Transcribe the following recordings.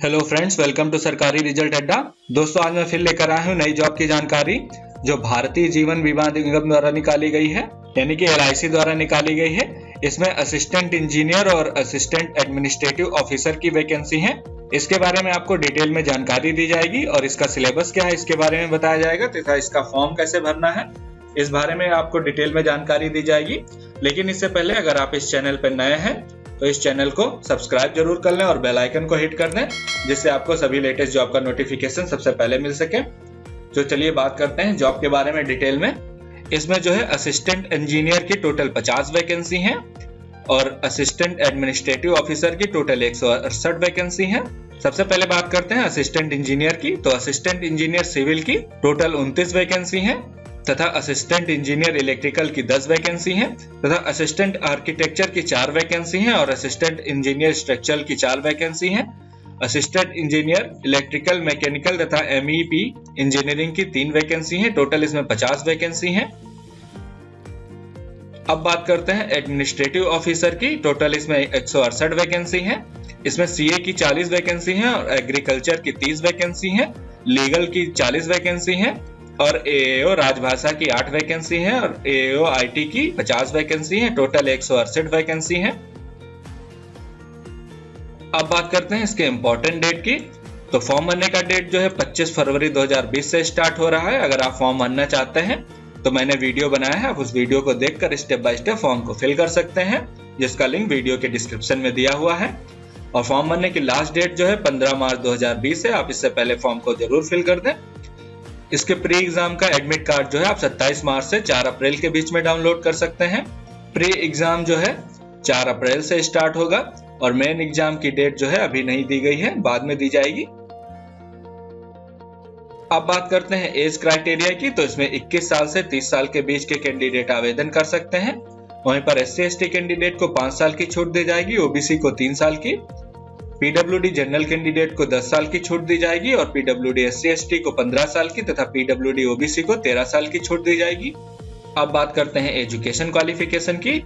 Hello friends, welcome to सरकारी result अड्डा। दोस्तों, आज मैं फिर लेकर आया हूँ नई जॉब की जानकारी जो भारतीय जीवन बीमा निगम द्वारा निकाली गई है, यानी कि LIC द्वारा निकाली गई है। इसमें असिस्टेंट इंजीनियर और असिस्टेंट एडमिनिस्ट्रेटिव ऑफिसर की वैकेंसी है। इसके बारे में आपको डिटेल में जानकारी दी जाएगी और इसका सिलेबस क्या है इसके बारे में बताया जाएगा तथा इसका फॉर्म कैसे भरना है इस बारे में आपको डिटेल में जानकारी दी जाएगी। लेकिन इससे पहले अगर आप इस चैनल पर नए हैं तो इस चैनल को सब्सक्राइब जरूर कर लें और बेल आइकन को हिट कर दें, जिससे आपको सभी लेटेस्ट जॉब का नोटिफिकेशन सबसे पहले मिल सके। तो चलिए बात करते हैं जॉब के बारे में डिटेल में। इसमें जो है असिस्टेंट इंजीनियर की टोटल 50 वैकेंसी हैं और असिस्टेंट एडमिनिस्ट्रेटिव ऑफिसर की टोटल 168 वैकेंसी हैं। सबसे पहले बात करते हैं असिस्टेंट इंजीनियर की। तो असिस्टेंट इंजीनियर सिविल की टोटल 29 वैकेंसी हैं तथा असिस्टेंट इंजीनियर इलेक्ट्रिकल की 10 वैकेंसी हैं तथा असिस्टेंट आर्किटेक्चर की 4 वैकेंसी हैं और असिस्टेंट इंजीनियर स्ट्रक्चरल की 4 वैकेंसी हैं। असिस्टेंट इंजीनियर इलेक्ट्रिकल, मैकेनिकल तथा MEP इंजीनियरिंग की 3 वैकेंसी हैं। टोटल इसमें 50 वैकेंसी हैं। अब बात करते हैं एडमिनिस्ट्रेटिव ऑफिसर की। टोटल इसमें 168 वैकेंसी हैं। इसमें CA की 40 वैकेंसी हैं और एग्रीकल्चर की 30 वैकेंसी हैं। लीगल की 40 वैकेंसी हैं और AAO राजभाषा की 8 वैकेंसी है और AAO IT की 50 वैकेंसी है। टोटल 168 वैकेंसी है। अब बात करते हैं इसके इम्पोर्टेंट डेट की। तो फॉर्म भरने का डेट जो है 25 फरवरी 2020 से स्टार्ट हो रहा है। अगर आप फॉर्म भरना चाहते हैं तो मैंने वीडियो बनाया है, आप उस वीडियो को देखकर स्टेप बाय स्टेप फॉर्म को फिल कर सकते हैं, जिसका लिंक वीडियो के डिस्क्रिप्शन में दिया हुआ है। और फॉर्म भरने की लास्ट डेट जो है 15 मार्च 2020 है। आप इससे पहले फॉर्म को जरूर फिल कर दें। इसके प्री एग्जाम का एडमिट कार्ड जो है आप 27 मार्च से 4 अप्रैल के बीच में डाउनलोड कर सकते हैं। प्री एग्जाम जो है 4 अप्रैल से स्टार्ट होगा और मेन एग्जाम की डेट जो है अभी नहीं दी गई है, बाद में दी जाएगी। अब बात करते हैं एज क्राइटेरिया की। तो इसमें 21 साल से 30 साल के बीच के कैंडिडेट आवेदन कर सकते हैं। वहीं पर SC/ST कैंडिडेट को 5 साल की छूट दी जाएगी, OBC को 3 साल की, PWD जनरल कैंडिडेट को 10 साल की छूट दी जाएगी और PWD SC/ST को 15 साल की तथा PWD OBC को 13 साल की छूट दी जाएगी। अब बात करते हैं एजुकेशन क्वालिफिकेशन की।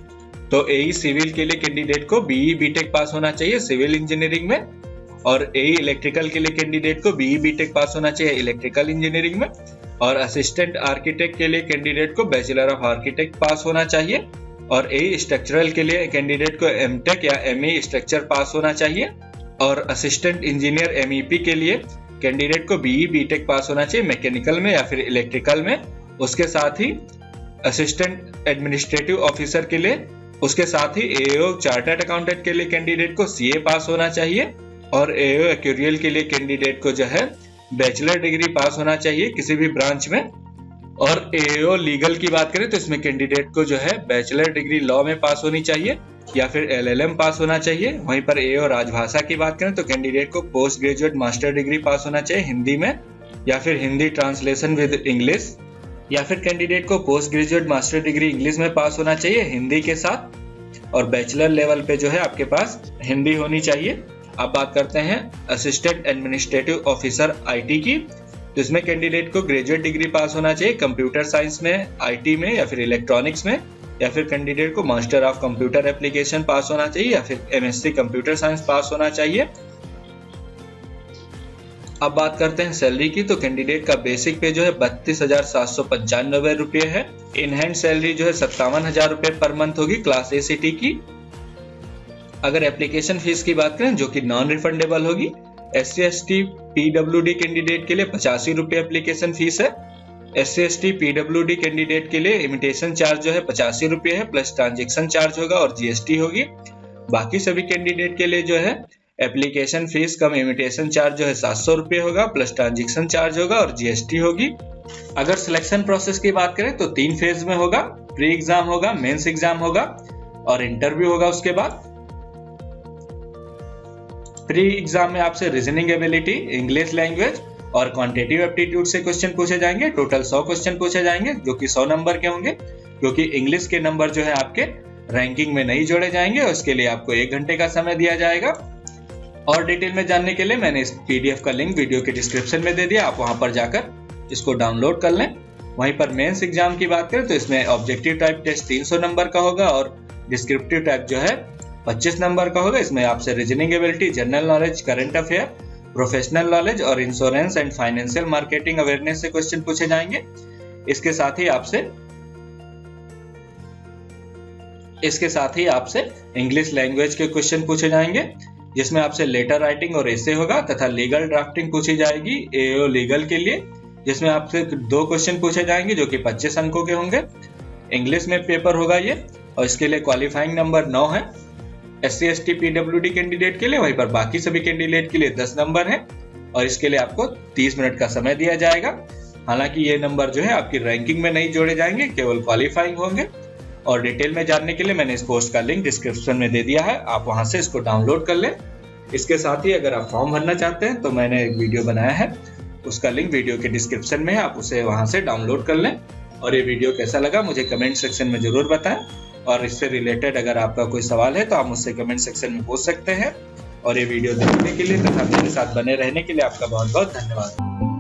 तो AE सिविल के लिए कैंडिडेट को BE BTech पास होना चाहिए सिविल इंजीनियरिंग में और AE इलेक्ट्रिकल के लिए कैंडिडेट को BE BTech पास होना चाहिए इलेक्ट्रिकल इंजीनियरिंग में और असिस्टेंट आर्किटेक्ट के लिए कैंडिडेट को बैचलर ऑफ आर्किटेक्ट पास होना चाहिए और AE स्ट्रक्चरल के लिए कैंडिडेट को MTech या ME स्ट्रक्चर पास होना चाहिए और असिस्टेंट इंजीनियर MEP के लिए कैंडिडेट को BE BTech पास होना चाहिए मैकेनिकल में या फिर इलेक्ट्रिकल में। उसके साथ ही असिस्टेंट एडमिनिस्ट्रेटिव ऑफिसर के लिए, उसके साथ ही AAO चार्टर्ड अकाउंटेंट के लिए कैंडिडेट को CA पास होना चाहिए और AAO एक्यूरियल के लिए कैंडिडेट को जो है बैचलर डिग्री पास होना चाहिए किसी भी ब्रांच में। और AAO लीगल की बात करें तो इसमें कैंडिडेट को जो है बैचलर डिग्री लॉ में पास होनी चाहिए या फिर LLM पास होना चाहिए। वहीं पर AAO राजभाषा की बात करें तो कैंडिडेट को पोस्ट ग्रेजुएट मास्टर डिग्री पास होना चाहिए हिंदी में या फिर हिंदी ट्रांसलेशन विद इंग्लिश, या फिर कैंडिडेट को post graduate master degree English में पास होना चाहिए हिंदी के साथ और बैचलर लेवल पे जो है आपके पास हिंदी होनी चाहिए। अब बात करते हैं असिस्टेंट एडमिनिस्ट्रेटिव ऑफिसर IT की। तो इसमें कैंडिडेट को ग्रेजुएट डिग्री पास होना चाहिए कंप्यूटर साइंस में, IT में या फिर इलेक्ट्रॉनिक्स में, या फिर कैंडिडेट को मास्टर ऑफ कंप्यूटर एप्लीकेशन पास होना चाहिए या फिर MSc कंप्यूटर साइंस पास होना चाहिए। अब बात करते हैं सैलरी की। तो कैंडिडेट का बेसिक पे जो है 32,795 रुपये है। इन हैंड सैलरी जो है 57,000 रुपये पर मंथ होगी क्लास ACT की। अगर एप्लीकेशन फीस की बात करें जो कि नॉन रिफंडेबल होगी, SC/ST PWD कैंडिडेट के लिए 85 रुपये एप्लीकेशन फीस है। SC/ST PWD कैंडिडेट के लिए इमिटेशन चार्ज जो है 85 रुपये है प्लस ट्रांजेक्शन चार्ज होगा और GST होगी। बाकी सभी कैंडिडेट के लिए जो है एप्लीकेशन फीस कम इमिटेशन चार्ज जो है 700 रुपये होगा प्लस ट्रांजेक्शन चार्ज होगा और GST होगी। अगर सिलेक्शन प्रोसेस की बात करें तो 3 फेज में होगा। प्री एग्जाम होगा, मेंस एग्जाम होगा और इंटरव्यू होगा। उसके बाद प्री एग्जाम में आपसे रीजनिंग एबिलिटी, इंग्लिश लैंग्वेज और क्वांटिटेटिव एप्टीट्यूड से क्वेश्चन पूछे जाएंगे। टोटल 100 क्वेश्चन पूछे जाएंगे जो कि 100 नंबर के होंगे, क्योंकि इंग्लिश के नंबर जो है आपके रैंकिंग में नहीं जोड़े जाएंगे और उसके लिए आपको 1 घंटे का समय दिया जाएगा। और डिटेल में जानने के लिए मैंने इस PDF का लिंक वीडियो के डिस्क्रिप्शन में दे दिया, आप वहां पर जाकर इसको डाउनलोड कर लें। वहीं पर मेंस एग्जाम की बात करें तो इसमें ऑब्जेक्टिव टाइप टेस्ट 300 नंबर का होगा और डिस्क्रिप्टिव टाइप जो है 25 नंबर का होगा। इसमें आपसे reasoning ability, general knowledge, current affair professional knowledge और insurance and financial marketing awareness से क्वेश्चन पूछे जाएंगे। इसके साथ ही आपसे इंग्लिश लैंग्वेज के क्वेश्चन पूछे जाएंगे, जिसमें आपसे लेटर राइटिंग और एसे होगा तथा लीगल ड्राफ्टिंग पूछी जाएगी एओ लीगल के लिए, जिसमें आपसे 2 क्वेश्चन पूछे जाएंगे जो कि 25 अंकों के होंगे। इंग्लिश में पेपर होगा ये, और इसके लिए क्वालिफाइंग नंबर 9 है SC ST PWD कैंडिडेट के लिए, वहीं पर बाकी सभी कैंडिडेट के लिए 10 नंबर है, और इसके लिए आपको 30 मिनट का समय दिया जाएगा। हालांकि ये नंबर जो है आपकी रैंकिंग में नहीं जोड़े जाएंगे, केवल क्वालिफाइंग होंगे। और डिटेल में जानने के लिए मैंने इस पोस्ट का लिंक डिस्क्रिप्शन में दे दिया है, आप वहां से इसको डाउनलोड कर लें। इसके साथ ही अगर आप फॉर्म भरना चाहते हैं तो मैंने एक वीडियो बनाया है, उसका लिंक वीडियो के डिस्क्रिप्शन में है, आप उसे वहां से डाउनलोड कर लें। और ये वीडियो कैसा लगा मुझे कमेंट सेक्शन में जरूर बताएं, और इससे रिलेटेड अगर आपका कोई सवाल है तो आप मुझसे कमेंट सेक्शन में पूछ सकते हैं। और ये वीडियो देखने के लिए तथा मेरे साथ बने रहने के लिए आपका बहुत बहुत धन्यवाद।